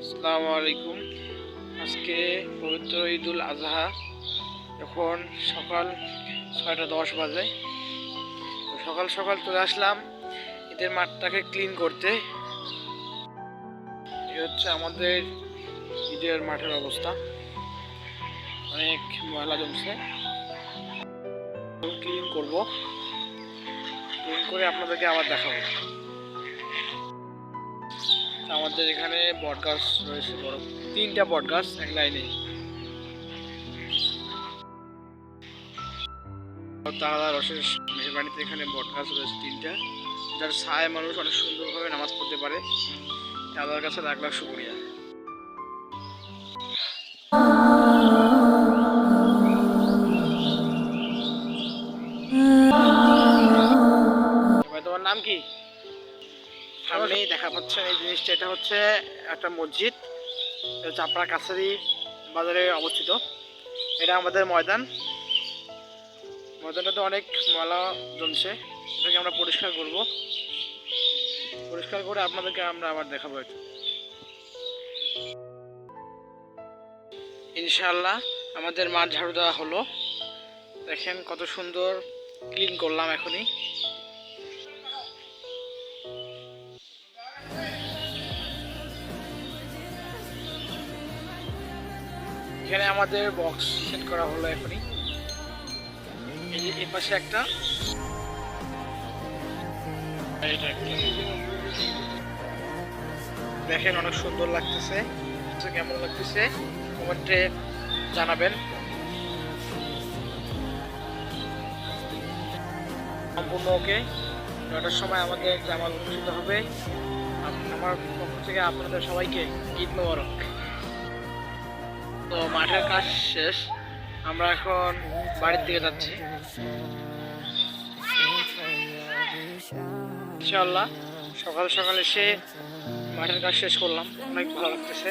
আসসালামু আলাইকুম। আজকে পবিত্র ঈদুল আজহা। এখন সকাল 6:10 বাজে। তো সকাল সকাল চলে আসলাম ঈদের মাঠটাকে ক্লিন করতে। এই হচ্ছে আমাদের ঈদের মাঠের অবস্থা, অনেক ময়লা জমছে। ক্লিন করব, ক্লিন করে আপনাদেরকে আবার দেখাবো। আমাদের এখানে বট গাছ রয়েছে, বড় 3টা বট গাছ এক লাইনে। তাআলা রসের মেহরবানিতে এখানে বট গাছ রয়েছে 3টা, যার ছায়ায় মানুষ অনেক সুন্দরভাবে নামাজ পড়তে পারে। আল্লাহর কাছে লাখ লাখ শুকরিয়া। ভাই, তোমার নাম কি? সামনেই দেখা পাচ্ছেন এই জিনিসটা, এটা হচ্ছে একটা মসজিদ। এটা চাপড়া কাছারি বাজারে অবস্থিত। এটা আমাদের ময়দানটাতে অনেক ময়লা জমছে। এটাকে আমরা পরিষ্কার করব, পরিষ্কার করে আপনাদেরকে আমরা আবার দেখাবো একটু ইনশাআল্লাহ। আমাদের মাঠ ঝাড়ু দেওয়া হলো, দেখেন কত সুন্দর ক্লিন করলাম এখনই। এখানে আমাদের বক্স সেট করা হলো এখনই। এই যে এই পাশে একটা, দেখেন অনেক সুন্দর লাগতেছে। কেমন লাগতেছে কমেন্টে জানাবেন। সম্পূর্ণ ওকে। 9টার সময় আমাদের জামাল অনুষ্ঠিত হবে। আমার পক্ষ থেকে আপনাদের সবাইকে ঈদ মোবারক। তো মাঠের কাজ শেষ, আমরা এখন বাড়ির দিকে যাচ্ছি ইনশাআল্লাহ। সকাল সকাল এসে মাঠের কাজ শেষ করলাম, অনেক ভালো লাগতেছে।